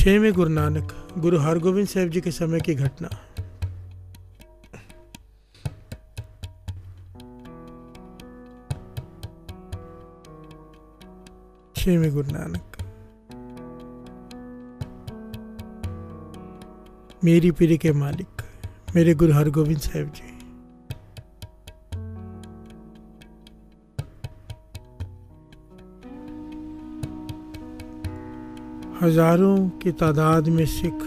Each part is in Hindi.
छवें गुरु नानक, गुरु हरगोबिंद साहब जी के समय की घटना। छवें गुरु नानक। मेरी पीढ़ी के मालिक मेरे गुरु हरगोबिंद साहब जी, हजारों की तादाद में सिख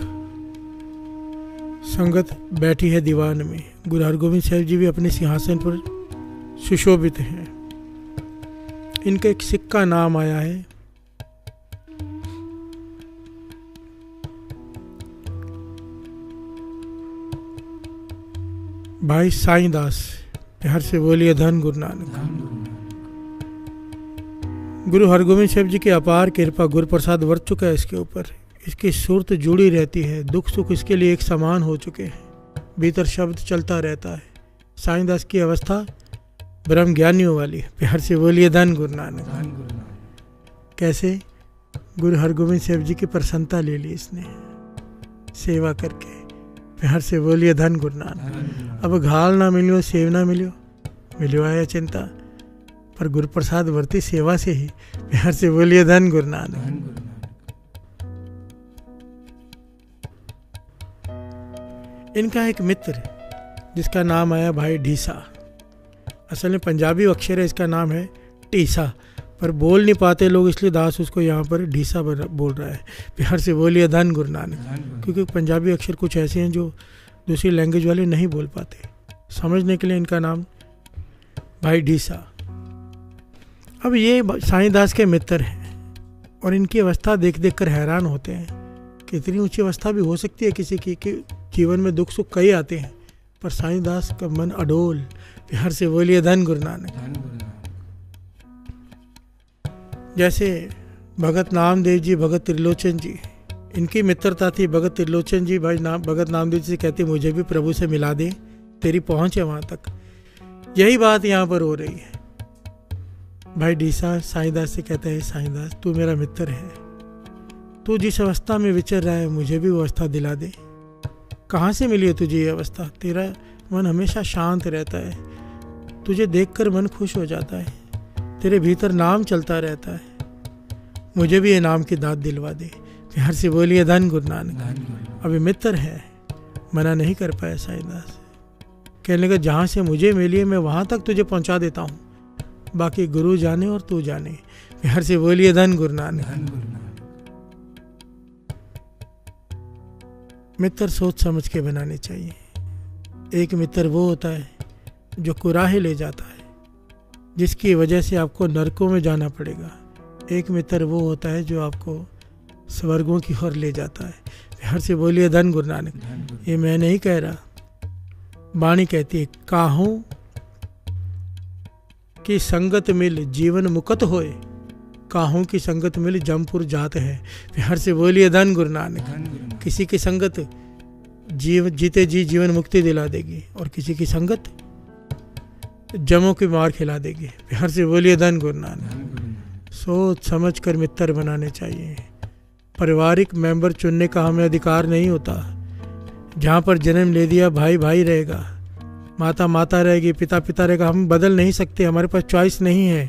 संगत बैठी है दीवान में। गुरु हरगोबिंद साहब जी भी अपने सिंहासन पर सुशोभित हैं। इनका एक सिख का नाम आया है भाई साईं दास। प्यार से बोलिए धन गुरु नानक। गुरु हरगोबिंद साहब जी की अपार कृपा, गुरु प्रसाद वर्त चुका है इसके ऊपर। इसकी सुरत जुड़ी रहती है, दुख सुख इसके लिए एक समान हो चुके हैं। भीतर शब्द चलता रहता है। साईं दास की अवस्था ब्रह्म ज्ञानियों वाली है। प्यार से बोलिए धन गुरु नानक। कैसे? गुरु हरगोबिंद साहब जी की प्रसन्नता ले ली इसने सेवा करके। प्यार से बोलिए धन गुरु नानक। अब घाल ना मिलियो, सेव ना मिलियो आया चिंता, पर गुरु प्रसाद वर्ती सेवा से ही। प्यार से बोलिए धन गुरु नानक। इनका एक मित्र जिसका नाम आया भाई ढीसा। असल में पंजाबी अक्षर है, इसका नाम है टीसा, पर बोल नहीं पाते लोग, इसलिए दास उसको यहाँ पर ढीसा बोल रहा है। प्यार से बोलिए धन गुरु नानक। क्योंकि पंजाबी अक्षर कुछ ऐसे हैं जो दूसरी लैंग्वेज वाले नहीं बोल पाते। समझने के लिए इनका नाम भाई ढीसा। अब ये साईं दास के मित्र हैं और इनकी अवस्था देख देख कर हैरान होते हैं कि इतनी ऊंची अवस्था भी हो सकती है किसी की, कि जीवन में दुख सुख कई आते हैं, पर साईं दास का मन अडोल। प्यार से बोलिए धन गुरु नानक। जैसे भगत नामदेव जी, भगत त्रिलोचन जी, इनकी मित्रता थी। भगत त्रिलोचन जी भाई भगत नामदेव जी से कहते मुझे भी प्रभु से मिला दे, तेरी पहुंच है वहां तक। यही बात यहाँ पर हो रही है। भाई ढीसा साईं दास से कहता है, साईं दास तू मेरा मित्र है, तू जिस अवस्था में विचर रहा है मुझे भी वो अवस्था दिला दे। कहाँ से मिली है तुझे ये अवस्था? तेरा मन हमेशा शांत रहता है, तुझे देखकर मन खुश हो जाता है, तेरे भीतर नाम चलता रहता है, मुझे भी ये नाम की दात दिलवा दे। प्यार से बोलिए धन गुरु नानक। अभी मित्र है, मना नहीं कर पाया साईं दास। कहने लगा जहाँ से मुझे मिली है मैं वहाँ तक तुझे पहुँचा देता हूँ, बाकी गुरु जाने और तू जाने। प्यार से बोलिए धन गुरु नानक। मित्र सोच समझ के बनाने चाहिए। एक मित्र वो होता है जो कुराहे ले जाता है, जिसकी वजह से आपको नरकों में जाना पड़ेगा। एक मित्र वो होता है जो आपको स्वर्गों की ओर ले जाता है। प्यार से बोलिए धन गुरु नानक। ये मैं नहीं कह रहा, वाणी कहती है, काहूं की संगत मिल जीवन मुकत होए, काहूं की संगत मिल जमपुर जात है। प्यार से बोलिए धन गुरु नानक। किसी की संगत जीते जी जीवन मुक्ति दिला देगी और किसी की संगत जमों की मार खिला देगी। प्यार से बोलिए धन गुरु नानक। सोच समझ कर मित्र बनाने चाहिए। पारिवारिक मेंबर चुनने का हमें अधिकार नहीं होता। जहाँ पर जन्म ले दिया भाई भाई रहेगा, माता माता रहेगी, पिता पिता रहेगा। हम बदल नहीं सकते, हमारे पास चॉइस नहीं है।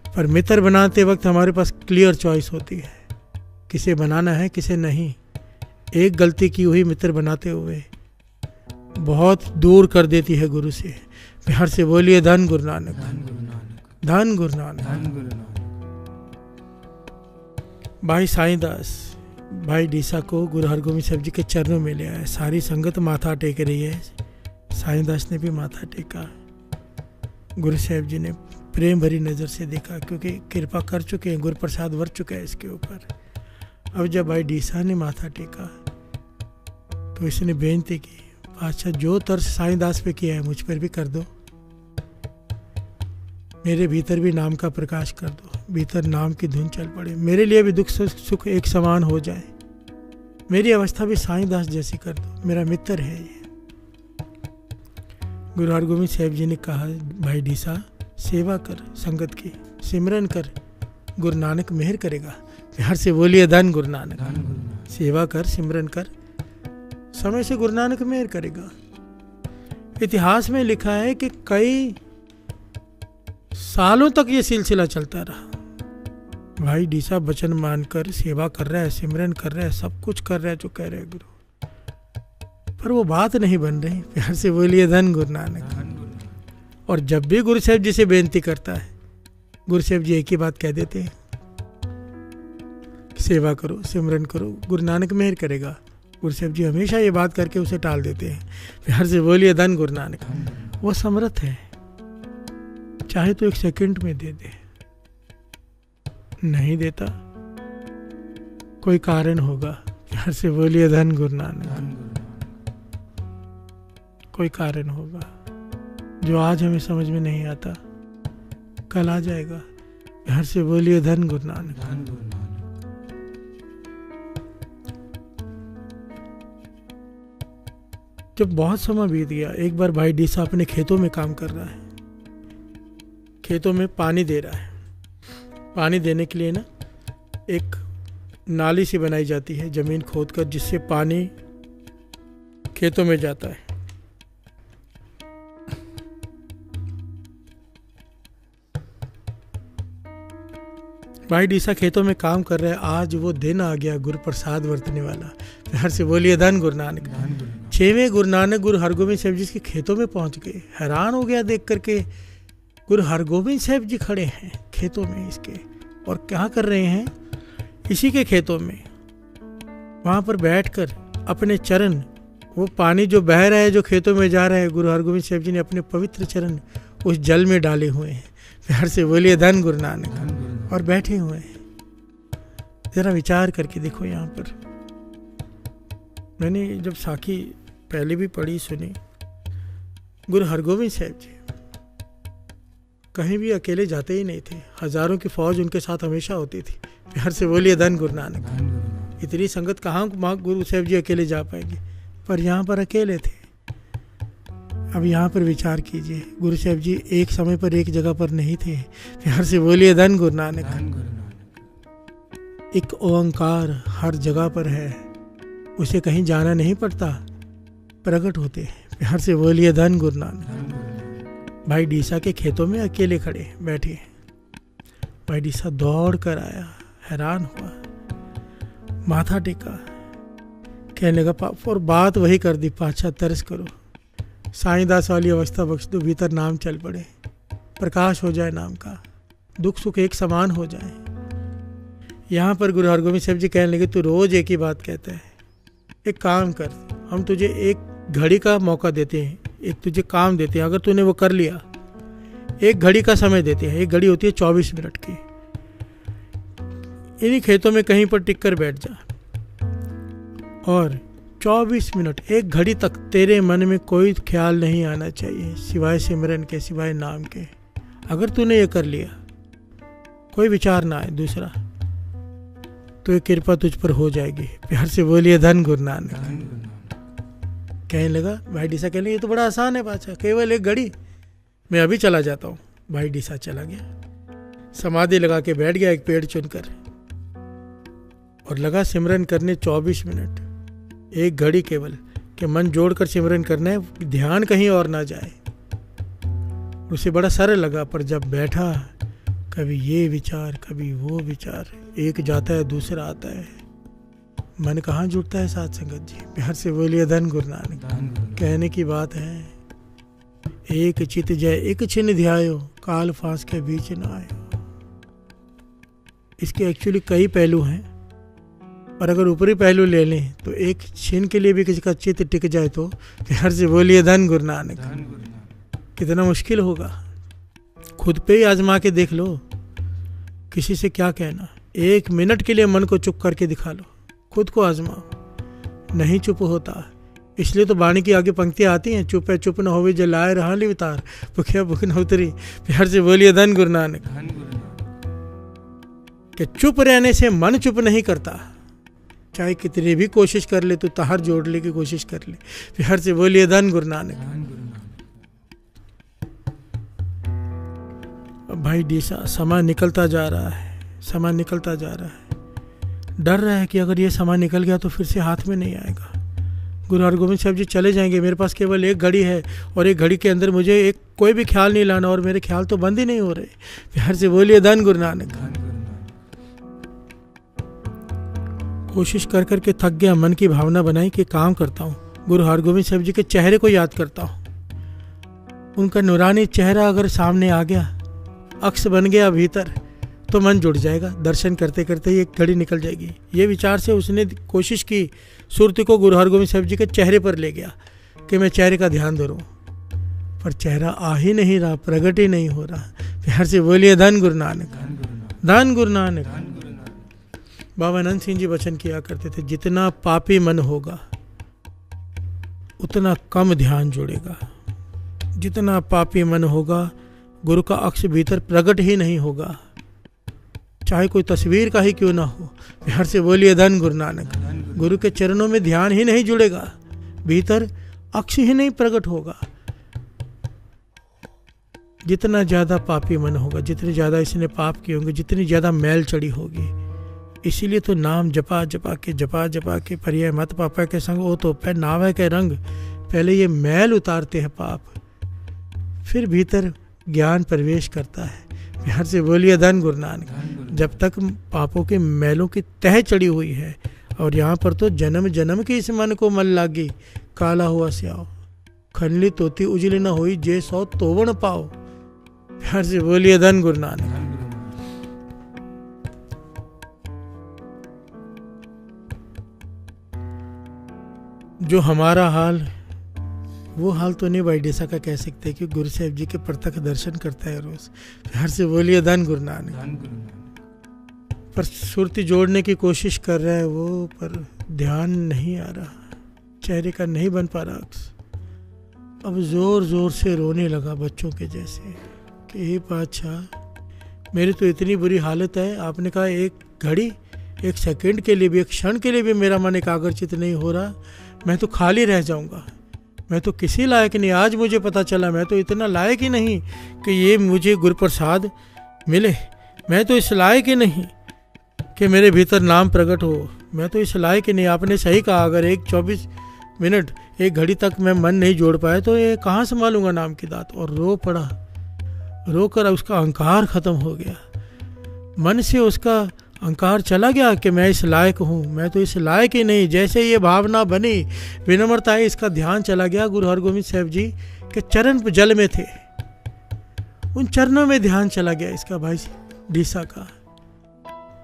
पर मित्र बनाते वक्त हमारे पास क्लियर चॉइस होती है, किसे बनाना है किसे नहीं। एक गलती की हुई मित्र बनाते हुए बहुत दूर कर देती है गुरु से। प्यार से बोलिए धन गुरु नानक। धन गुरु नानक। भाई साईं दास भाई ढीसा को गुरु हरगोबिंद साहब जी के चरणों में ले आए। सारी संगत माथा टेक रही है, साईं दास ने भी माथा टेका। गुरु साहब जी ने प्रेम भरी नज़र से देखा, क्योंकि कृपा कर चुके हैं, गुरु प्रसाद वर्त चुका है इसके ऊपर। अब जब भाई ढीसा ने माथा टेका तो इसने बेनती की, अच्छा जो तर्स साईं दास पे किया है मुझ पर भी कर दो, मेरे भीतर भी नाम का प्रकाश कर दो, भीतर नाम की धुन चल पड़े, मेरे लिए भी दुख सुख एक समान हो जाए, मेरी अवस्था भी साईं दास जैसी कर दो, मेरा मित्र है ये। गुरु हरगोबिंद साहब जी ने कहा, भाई ढीसा सेवा कर, संगत की सिमरन कर, गुरु नानक मेहर करेगा। प्यार से बोलिए धन गुरु नानक। सेवा कर, सिमरन कर, समय से गुरु नानक मेहर करेगा। इतिहास में लिखा है कि कई सालों तक ये सिलसिला चलता रहा। भाई डीसा वचन मानकर सेवा कर रहा है, सिमरन कर रहा है, सब कुछ कर रहा है जो कह रहे हैं गुरु, पर वो बात नहीं बन रही। प्यार से बोलिए धन गुरु नानक। और जब भी गुरु साहब जी से बेनती करता है, गुरु साहब जी एक ही बात कह देते हैं, सेवा करो, सिमरन करो, गुरु नानक मेहर करेगा। गुरु साहब जी हमेशा ये बात करके उसे टाल देते हैं। प्यार से बोलिए धन गुरु नानक। वो समर्थ है, चाहे तो 1 सेकंड में दे दे, नहीं देता कोई कारण होगा। प्यार से बोलिए धन गुरु नानक। कोई कारण होगा जो आज हमें समझ में नहीं आता, कल आ जाएगा। प्यार से बोलिए धन गुरु नानक। जब बहुत समय बीत गया, एक बार भाई डीसा अपने खेतों में काम कर रहा है, खेतों में पानी दे रहा है। पानी देने के लिए ना एक नाली सी बनाई जाती है जमीन खोदकर, जिससे पानी खेतों में जाता है। भाई डीसा खेतों में काम कर रहे हैं। आज वो दिन आ गया गुरु प्रसाद बरतने वाला। प्यार से बोलिए धन गुरु नानक। 6वें गुरु नानक गुरु हरगोबिंद साहब जी के खेतों में पहुंच गए। हैरान हो गया देख करके, गुरु हरगोबिंद साहब जी खड़े हैं खेतों में इसके, और क्या कर रहे हैं? इसी के खेतों में वहां पर बैठकर अपने चरण, वो पानी जो बह रहा है, जो खेतों में जा रहा है, गुरु हरगोबिंद साहब जी ने अपने पवित्र चरण उस जल में डाले हुए हैं। प्यार से बोलिए धन गुरु नानक। और बैठे हुए हैं। जरा विचार करके देखो, यहाँ पर मैंने जब साखी पहले भी पढ़ी सुनी, गुरु हरगोबिंद साहब जी कहीं भी अकेले जाते ही नहीं थे, हजारों की फौज उनके साथ हमेशा होती थी। प्यार से बोलिए धन गुरु नानक। इतनी संगत कहाँ गुरु साहब जी अकेले जा पाएंगे, पर यहाँ पर अकेले थे। अब यहाँ पर विचार कीजिए, गुरु साहब जी एक समय पर एक जगह पर नहीं थे। प्यार से बोलिए धन गुरु नानक। एक ओंकार हर जगह पर है, उसे कहीं जाना नहीं पड़ता, प्रकट होते हैं। प्यार से बोलिए धन गुरु नानक। भाई डीसा के खेतों में अकेले खड़े बैठे। भाई डीसा दौड़ कर आया, हैरान हुआ, माथा टेका, कहने लगा, और बात वही कर दी, पाछा तरस करो, साईं दास वाली अवस्था बख्श दो, भीतर नाम चल पड़े, प्रकाश हो जाए नाम का, दुख सुख एक समान हो जाए। यहाँ पर गुरु हरगोबिंद साहब जी कहने लगे, तू रोज एक ही बात कहता है, एक काम कर, हम तुझे एक घड़ी का मौका देते हैं, एक तुझे काम देते हैं, अगर तूने वो कर लिया, एक घड़ी का समय देते हैं। एक घड़ी होती है 24 मिनट की। इन्हीं खेतों में कहीं पर टिक कर बैठ जा और 24 मिनट, एक घड़ी तक तेरे मन में कोई ख्याल नहीं आना चाहिए सिवाय सिमरन के, सिवाय नाम के। अगर तूने ये कर लिया, कोई विचार ना आए दूसरा, तो ये कृपा तुझ पर हो जाएगी। प्यार से बोलिए धन गुरु नानक। कहने लगा, भाई डीसा कहने लगे, ये तो बड़ा आसान है बादशाह, केवल एक घड़ी, मैं अभी चला जाता हूँ। भाई डीसा चला गया, समाधि लगा के बैठ गया एक पेड़ चुनकर, और लगा सिमरन करने 24 मिनट, एक घड़ी केवल, कि मन जोड़कर सिमरन करना है, ध्यान कहीं और ना जाए। उसे बड़ा सरल लगा, पर जब बैठा, कभी ये विचार, कभी वो विचार, एक जाता है दूसरा आता है, मन कहाँ जुड़ता है साथ संगत जी। प्यार से बोलिए धन गुरु नानक। कहने की बात है, एक चित जय एक छिन ध्यायो, काल फांस के बीच न आयो। इसके एक्चुअली कई पहलू हैं, और अगर ऊपरी पहलू ले लें तो एक छिन के लिए भी किसी का चित्त टिक जाए तो प्यार से बोलिए धन गुरु नानक। कितना मुश्किल होगा, खुद पे ही आजमा के देख लो, किसी से क्या कहना। 1 मिनट के लिए मन को चुप करके दिखा लो, खुद को आजमाओ, नहीं चुप होता। इसलिए तो वाणी की आगे पंक्तियां आती हैं, चुप है चुप न होवे जलाए रहा ली वितार, भुखिया भुख न उतरी। प्यार से बोलिए धन गुरु नानक। कि चुप रहने से मन चुप नहीं करता, चाहे कितनी भी कोशिश कर ले, तो तहर जोड़ने की कोशिश कर ले। प्यार से बोलिए धन गुरु नानक। भाई डीसा, समय निकलता जा रहा है, समय निकलता जा रहा है। डर रहा है कि अगर ये समय निकल गया तो फिर से हाथ में नहीं आएगा। गुरु हरगोबिंद साहब जी चले जाएंगे, मेरे पास केवल एक घड़ी है और एक घड़ी के अंदर मुझे एक कोई भी ख्याल नहीं लाना, और मेरे ख्याल तो बंद ही नहीं हो रहे। प्यार से बोलिए धन गुरु नानक। कोशिश कर करके थक गया, मन की भावना बनाई कि काम करता हूँ, गुरु हरगोबिंद साहब जी के चेहरे को याद करता हूँ। उनका नूरानी चेहरा अगर सामने आ गया, अक्स बन गया भीतर, तो मन जुड़ जाएगा। दर्शन करते करते ही एक घड़ी निकल जाएगी। ये विचार से उसने कोशिश की, सुरती को गुरु हरगोबिंद साहब जी के चेहरे पर ले गया कि मैं चेहरे का ध्यान धरूं, पर चेहरा आ ही नहीं रहा, प्रकट ही नहीं हो रहा। प्यार से बोलिए धन गुरु नानक, धन गुरु नानक। बाबा अनंत सिंह जी वचन किया करते थे, जितना पापी मन होगा उतना कम ध्यान जुड़ेगा। जितना पापी मन होगा, गुरु का अक्ष भीतर प्रकट ही नहीं होगा, चाहे कोई तस्वीर का ही क्यों ना हो। प्यार से बोलिए धन गुरु नानक। गुरु के चरणों में ध्यान ही नहीं जुड़ेगा, भीतर अक्ष ही नहीं प्रकट होगा। जितना ज्यादा पापी मन होगा, जितने ज्यादा इसने पाप किए होंगे, जितनी ज्यादा मैल चढ़ी होगी। इसीलिए तो नाम जपा जपा के परिय मत पापा के संग ओ तो पे नावे के रंग। पहले ये मैल उतारते हैं पाप, फिर भीतर ज्ञान प्रवेश करता है। प्यार से बोलिए धन गुरु नानक। जब तक पापों के मैलों की तह चढ़ी हुई है, और यहाँ पर तो जन्म जन्म की इस मन को मन लागी, काला हुआ स्याओ खनली तोती उजली न हुई, जे सौ तोवण पाओ। प्यार से बोलिए धन गुरु नानक। जो हमारा हाल, वो हाल तो नहीं भाई डेसा का कह सकते कि गुरु साहब जी के प्रत्यक्ष दर्शन करता है रोज। प्यार से बोलिए धन गुरु नानक। पर सुरती जोड़ने की कोशिश कर रहा है वो, पर ध्यान नहीं आ रहा, चेहरे का नहीं बन पा रहा अक्स। अब जोर जोर से रोने लगा बच्चों के जैसे कि हे पातशाह, मेरी तो इतनी बुरी हालत है। आपने कहा एक घड़ी, एक सेकंड के लिए भी, एक क्षण के लिए भी मेरा मन एकाग्रचित नहीं हो रहा, मैं तो खाली रह जाऊंगा, मैं तो किसी लायक नहीं। आज मुझे पता चला मैं तो इतना लायक ही नहीं कि ये मुझे गुरु प्रसाद मिले। मैं तो इस लायक ही नहीं कि मेरे भीतर नाम प्रकट हो। मैं तो इस लायक ही नहीं। आपने सही कहा, अगर एक 24 मिनट, एक घड़ी तक मैं मन नहीं जोड़ पाया तो ये कहाँ संभालूंगा नाम की दात। और रो पड़ा, रो कर उसका अहंकार खत्म हो गया। मन से उसका अहंकार चला गया कि मैं इस लायक हूँ, मैं तो इस लायक ही नहीं। जैसे ये भावना बनी, विनम्रता है, इसका ध्यान चला गया गुरु हरगोबिंद साहब जी के चरण जल में थे, उन चरणों में ध्यान चला गया इसका, भाई डीसा का,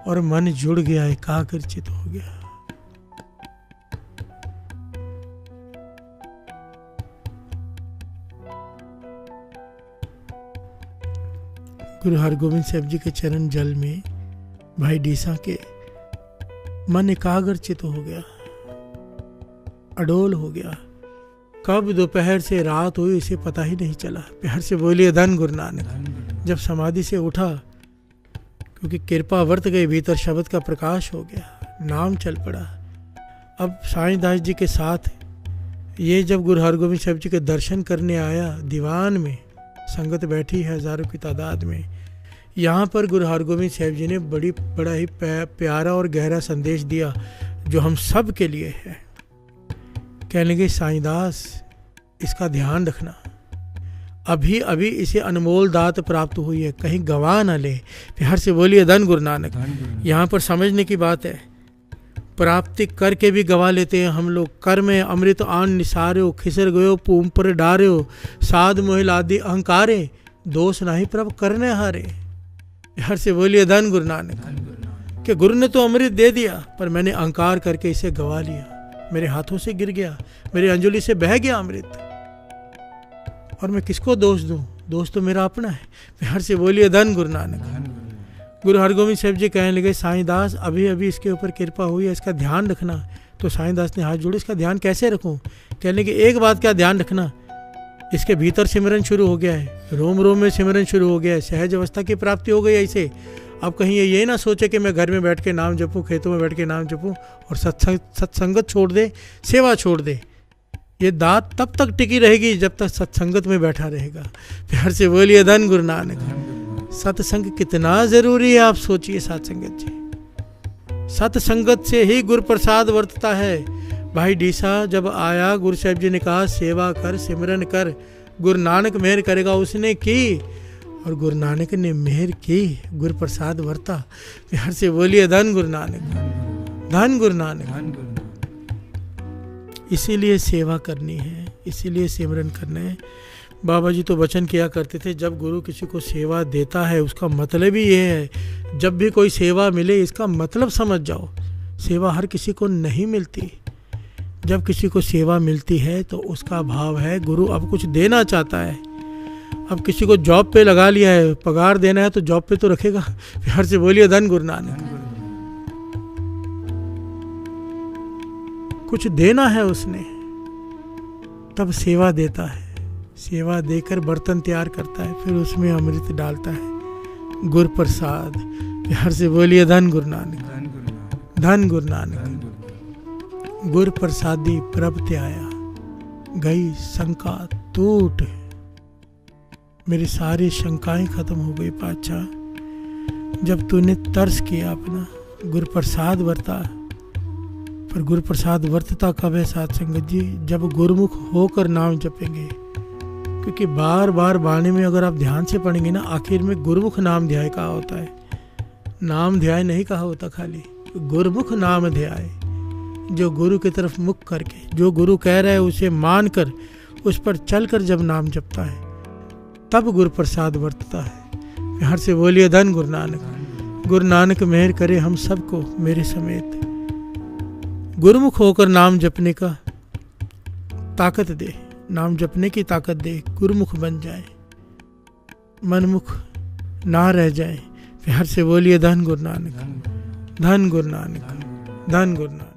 और मन जुड़ गया, एकाग्रचित हो गया। गुरु हरगोबिंद साहब जी के चरण जल में भाई डीसा के मन एकाग्रचित हो गया, अडोल हो गया। कब दोपहर से रात हुई इसे पता ही नहीं चला। प्यार से बोलिए धन गुरु नानक। जब समाधि से उठा, क्योंकि कृपा वर्त गई, भीतर शब्द का प्रकाश हो गया, नाम चल पड़ा। अब साईं दास जी के साथ ये जब गुरु हरगोबिंद साहब जी के दर्शन करने आया, दीवान में संगत बैठी है हजारों की तादाद में। यहाँ पर गुरु हरगोबिंद साहब जी ने बड़ा ही प्यारा और गहरा संदेश दिया, जो हम सब के लिए है। कहने लगे, साईं दास, इसका ध्यान रखना, अभी अभी इसे अनमोल दात प्राप्त हुई है, कहीं गवा ना ले। प्यार से बोलिए धन गुरु नानक। यहाँ पर समझने की बात है, प्राप्ति करके भी गवा लेते हैं हम लोग। कर में अमृत आन निसार्यो, खिसर गयो पूम पर डार्यो, साध मोहिल आदि अहंकारे, दोष नहीं प्रभ करने हारे। प्यार से बोलिए धन गुरु नानक। कि गुरु ने तो अमृत दे दिया, पर मैंने अहंकार करके इसे गवा लिया, मेरे हाथों से गिर गया, मेरी अंजलि से बह गया अमृत, और मैं किसको दोष दूं? दोष तो मेरा अपना है। प्यार से बोलिए धन गुरु नानक। गुरु हरगोबिंद साहब जी कहने लगे, साईं दास, अभी अभी इसके ऊपर कृपा हुई है, इसका ध्यान रखना। तो साईं दास ने हाथ जोड़े, इसका ध्यान कैसे रखूं? कहने लगे, एक बात का ध्यान रखना, इसके भीतर सिमरन शुरू हो गया है, रोम रोम में सिमरन शुरू हो गया है, सहज अवस्था की प्राप्ति हो गई ऐसे। अब कहीं ये ना सोचे कि मैं घर में बैठ के नाम जपूं, खेतों में बैठ के नाम जपूं और सत्संगत छोड़ दे, सेवा छोड़ दे। ये दात तब तक टिकी रहेगी जब तक सत्संगत में बैठा रहेगा। प्यार से बोलिए धन गुरु नानक। सत्संग कितना जरूरी है आप सोचिए। सत्संगत जी, सत्संगत से ही गुर प्रसाद वर्तता है। भाई डीसा जब आया, गुरु साहिब जी ने कहा सेवा कर, सिमरन कर, गुरु नानक मेहर करेगा। उसने की और गुरु नानक ने मेहर की, गुरु प्रसाद वर्ता। हर से बोलिए धन गुरु नानक, धन गुरु नानक। इसीलिए सेवा करनी है, इसीलिए सिमरन करना है। बाबा जी तो वचन किया करते थे, जब गुरु किसी को सेवा देता है उसका मतलब ही ये है, जब भी कोई सेवा मिले इसका मतलब समझ जाओ। सेवा हर किसी को नहीं मिलती। जब किसी को सेवा मिलती है तो उसका भाव है गुरु अब कुछ देना चाहता है। अब किसी को जॉब पे लगा लिया है, पगार देना है तो जॉब पे तो रखेगा। हर से बोलिए धन गुरु नानक। कुछ देना है उसने, तब सेवा देता है। सेवा देकर बर्तन तैयार करता है, फिर उसमें अमृत डालता है, गुरु प्रसाद। हर से बोलिए धन गुरु नानक, धन गुरु नानक। गुरु प्रसादी प्रभु आया, गई शंका टूट। मेरी सारी शंकाएं खत्म हो गई पातशाह, जब तूने तरस किया अपना गुरु प्रसाद वर्ता। पर गुरु प्रसाद वर्तता कब है साथ संगत जी? जब गुरुमुख होकर नाम जपेंगे। क्योंकि बार बार वाणी में अगर आप ध्यान से पढ़ेंगे ना, आखिर में गुरुमुख नाम ध्याय कहा होता है, नाम ध्याय नहीं कहा होता, खाली गुरुमुख नाम ध्याय। जो गुरु की तरफ मुख करके, जो गुरु कह रहा है उसे मान कर, उस पर चल कर जब नाम जपता है तब गुरु प्रसाद वर्तता है। हर से बोलिए धन गुरु नानक। गुरु नानक मेहर करे हम सबको मेरे समेत, गुरुमुख होकर नाम जपने का ताकत दे, नाम जपने की ताकत दे, गुरुमुख बन जाए, मनमुख ना रह जाए। हर से बोलिए धन गुरु नानक, धन गुरु नानक, धन गुरु नानक।